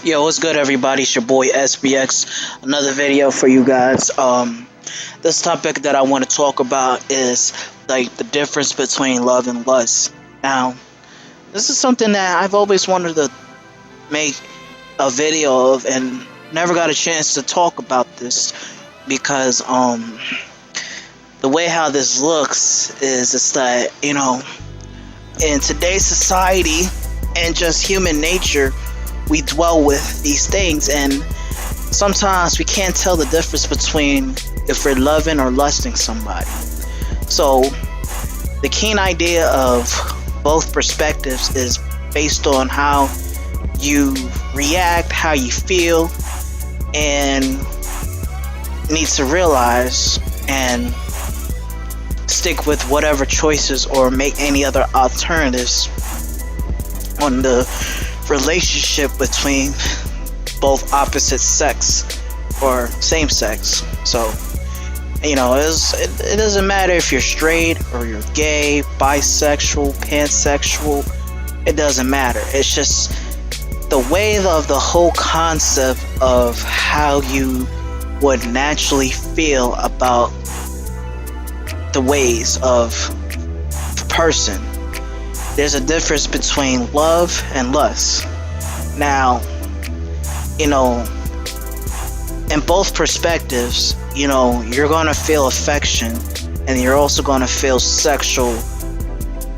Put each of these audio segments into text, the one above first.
Yo, what's good, everybody? It's your boy SBX. Another video for you guys. This topic that I want to talk about is like the difference between love and lust. Now, this is something that I've always wanted to make a video of, and never got a chance to talk about this because the way how this looks is it's that in today's society and just human nature, we dwell with these things, and sometimes we can't tell the difference between if we're loving or lusting somebody. So the keen idea of both perspectives is based on how you react, how you feel, and need to realize and stick with whatever choices or make any other alternatives on the relationship between both opposite sex or same sex. So it doesn't matter if you're straight or you're gay, bisexual, pansexual. It doesn't matter. It's just the way of the whole concept of how you would naturally feel about the ways of the person. There's a difference between love and lust. Now, in both perspectives, you're going to feel affection, and you're also going to feel sexual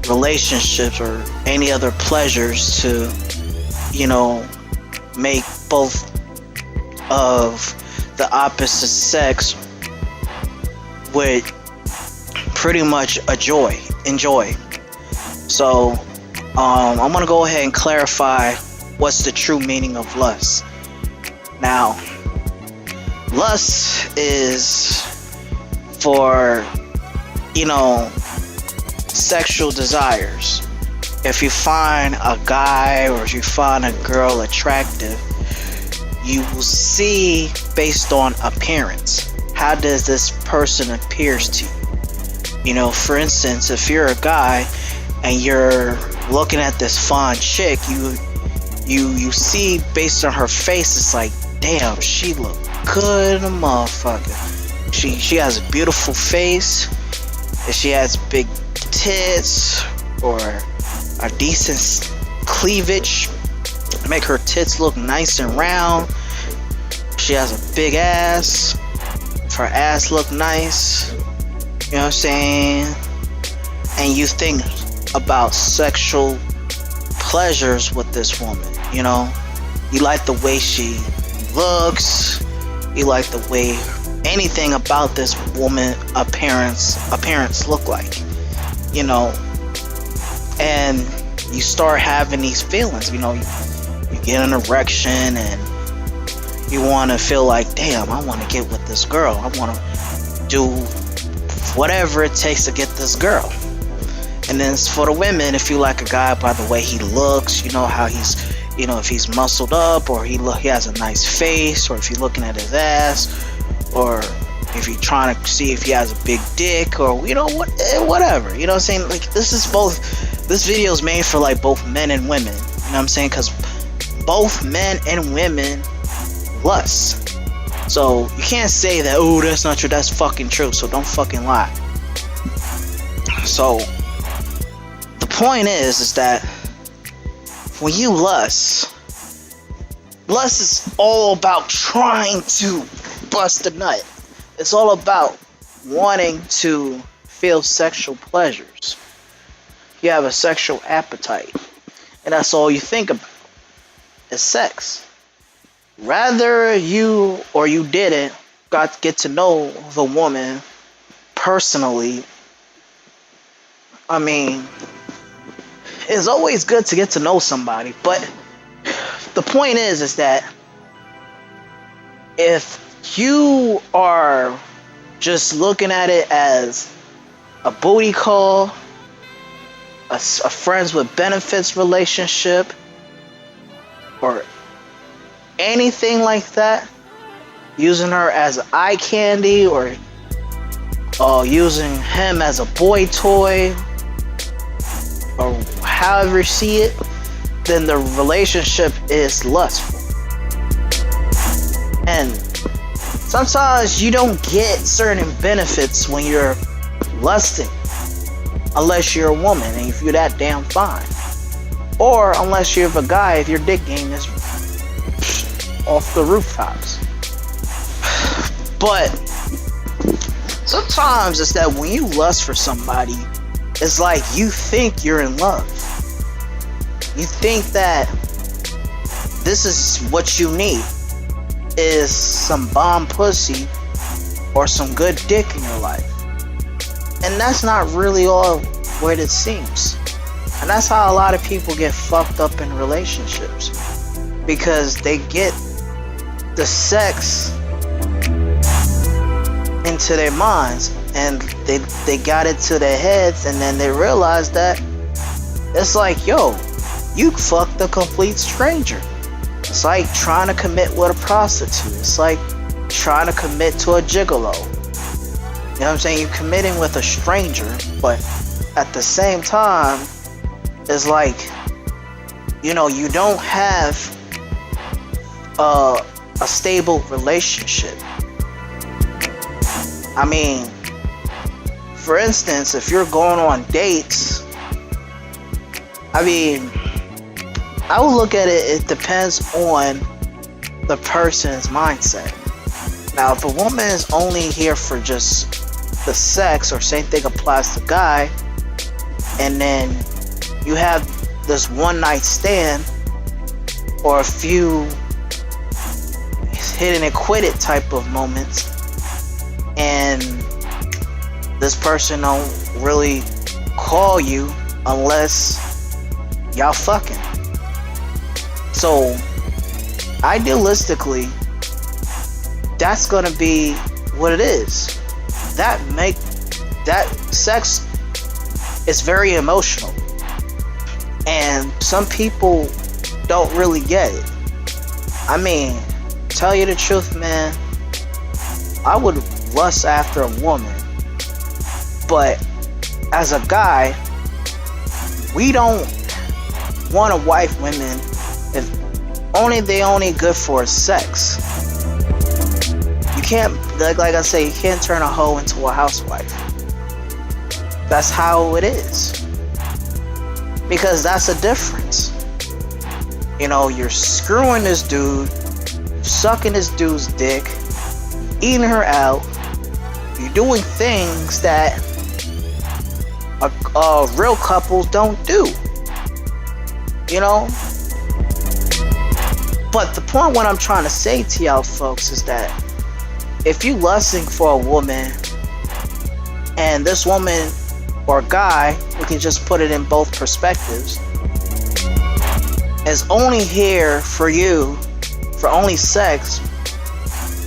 relationships or any other pleasures to, make both of the opposite sex with pretty much enjoy. So, I'm going to go ahead and clarify what's the true meaning of lust. Now, lust is for, sexual desires. If you find a guy or if you find a girl attractive, you will see based on appearance. How does this person appears to you? For instance, if you're a guy and you're looking at this fine chick, you see based on her face, it's like, damn, she look good, motherfucker. She has a beautiful face. If she has big tits or a decent cleavage, make her tits look nice and round. She has a big ass. If her ass look nice, you know what I'm saying? And you think about sexual pleasures with this woman, you like the way she looks, you like the way anything about this woman appearance look like, and you start having these feelings, you get an erection and you want to feel like, damn, I want to get with this girl, I want to do whatever it takes to get this girl. And then for the women, if you like a guy by the way he looks, how he's, if he's muscled up, or he has a nice face, or if you're looking at his ass, or if you're trying to see if he has a big dick, or whatever. You know what I'm saying? Like, this video is made for like both men and women. You know what I'm saying? Because both men and women lust. So you can't say that, oh, that's not true. That's fucking true. So don't fucking lie. So the point is that when you lust is all about trying to bust a nut. It's all about wanting to feel sexual pleasures. You have a sexual appetite, and that's all you think about is sex. Rather you or you didn't get to know the woman personally, it's always good to get to know somebody, but the point is that if you are just looking at it as a booty call, a friends with benefits relationship, or anything like that, using her as eye candy, or using him as a boy toy, or however you see it, then the relationship is lustful. And sometimes you don't get certain benefits when you're lusting, unless you're a woman and if you're that damn fine. Or unless you're a guy, if your dick game is off the rooftops. But sometimes it's that when you lust for somebody, it's like you think you're in love. You think that this is what you need, is some bomb pussy or some good dick in your life. And that's not really all what it seems. And that's how a lot of people get fucked up in relationships, because they get the sex into their minds and they got it to their heads, and then they realize that it's like, yo, you fucked a complete stranger. It's like trying to commit with a prostitute. It's like trying to commit to a gigolo. You know what I'm saying? You're committing with a stranger, but at the same time, it's like, you know, you don't have a stable relationship. I mean, for instance, if you're going on dates, I mean, I would look at it, it depends on the person's mindset. Now, if a woman is only here for just the sex, or same thing applies to guy, and then you have this one night stand or a few hit it and quit it type of moments, and this person don't really call you unless y'all fucking. So idealistically, that's gonna be what it is. That sex is very emotional, and some people don't really get it. I mean, tell you the truth, man, I would lust after a woman, but as a guy, we don't want to wife women if they only good for sex. You can't, like I say, you can't turn a hoe into a housewife. That's how it is, because that's a difference. You know, you're screwing this dude, you're sucking this dude's dick, eating her out, you're doing things that real couples don't do. You know? But the point what I'm trying to say to y'all folks is that if you lusting for a woman, and this woman or guy, we can just put it in both perspectives, is only here for you for only sex,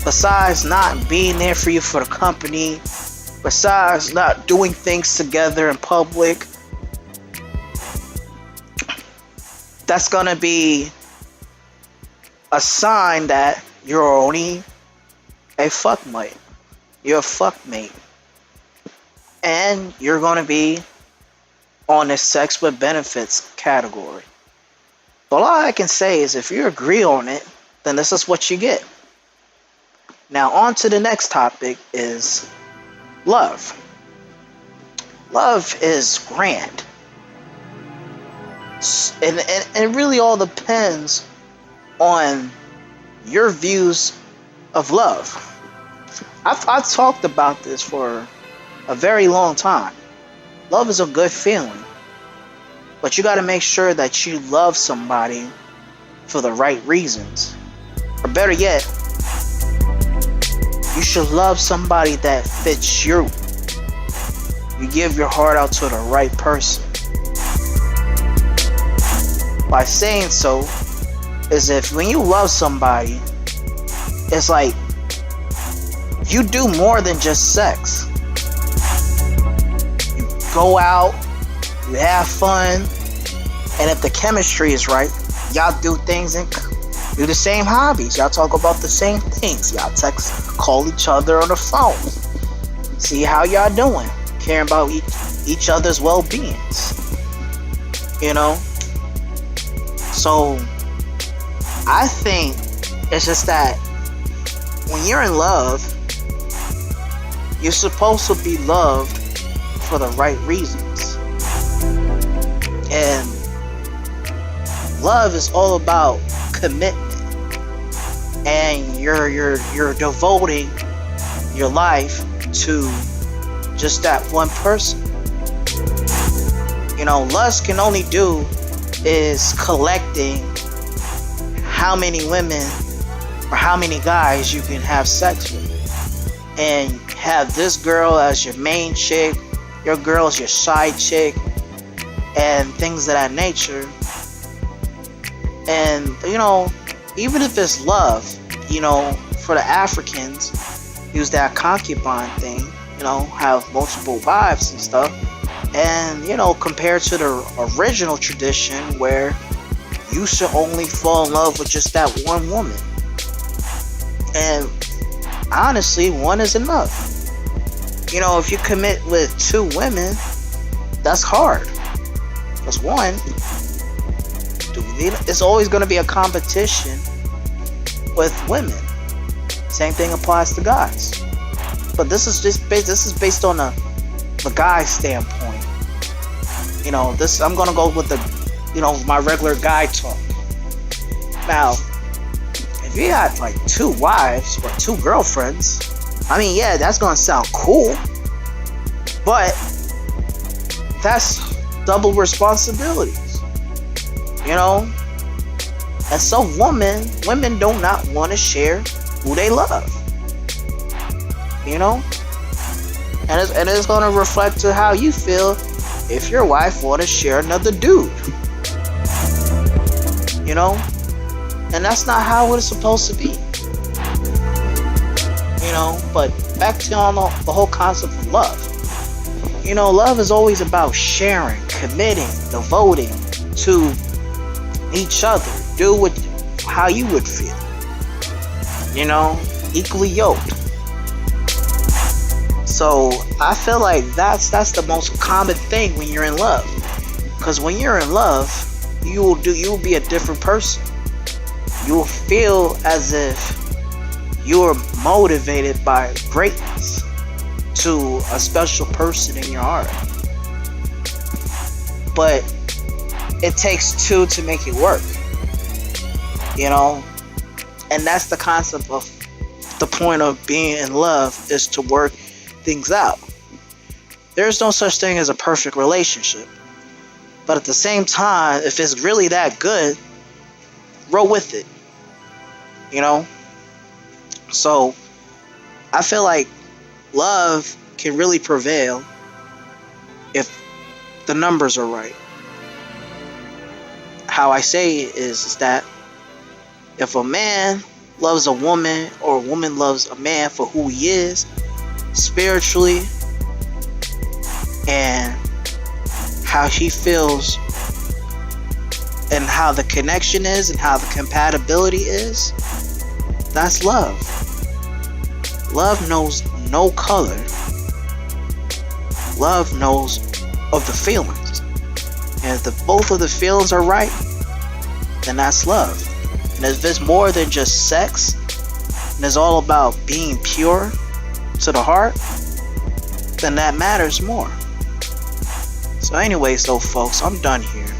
besides not being there for you for the company, besides not doing things together in public, that's gonna be a sign that you're only a fuckmate. You're a fuckmate. And you're gonna be on the sex with benefits category. But all I can say is if you agree on it, then this is what you get. Now on to the next topic is love. Love is grand. And it really all depends on your views of love. I've talked about this for a very long time. Love is a good feeling, but you got to make sure that you love somebody for the right reasons. Or better yet, you should love somebody that fits you. You give your heart out to the right person. By saying so, is if when you love somebody, it's like you do more than just sex. You go out, you have fun, and if the chemistry is right, y'all do things and do the same hobbies. Y'all talk about the same things. Y'all text, call each other on the phone. See how y'all doing. Caring about each other's well-beings. You know? So, I think it's just that when you're in love, you're supposed to be loved for the right reasons. And love is all about commitment. And you're devoting your life to just that one person. Lust can only do is collecting how many women or how many guys you can have sex with, and have this girl as your main chick, your girl as your side chick, and things of that nature. And even if it's love, for the Africans, use that concubine thing, have multiple wives and stuff. And compared to the original tradition where you should only fall in love with just that one woman. And honestly, one is enough. If you commit with two women, that's hard. Because one, it's always going to be a competition with women. Same thing applies to guys. But this is based on the guy's standpoint. I'm gonna go with my regular guy talk. Now, if you got like two wives or two girlfriends, yeah, that's gonna sound cool, but that's double responsibilities, And some women do not want to share who they love, and it's gonna reflect to how you feel if your wife want to share another dude, and that's not how it's supposed to be, But back to the whole concept of love. Love is always about sharing, committing, devoting to each other. Do how you would feel, equally yoked. So I feel like that's the most common thing when you're in love. Because when you're in love, you will be a different person. You will feel as if you're motivated by greatness to a special person in your heart. But it takes two to make it work. And that's the concept of the point of being in love, is to work things out. There's no such thing as a perfect relationship, but at the same time, if it's really that good, roll with it. So I feel like love can really prevail if the numbers are right. How I say it is that if a man loves a woman, or a woman loves a man for who he is spiritually, and how he feels, and how the connection is, and how the compatibility is, that's love. Love knows no color. Love knows of the feelings. And if both of the feelings are right, then that's love. And if it's more than just sex, and it's all about being pure to the heart, then that matters more. So anyway, folks, I'm done here.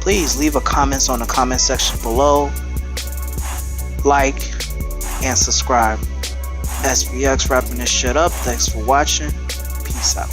Please leave a comment on the comment section below. Like and subscribe. SBX wrapping this shit up. Thanks for watching. Peace out.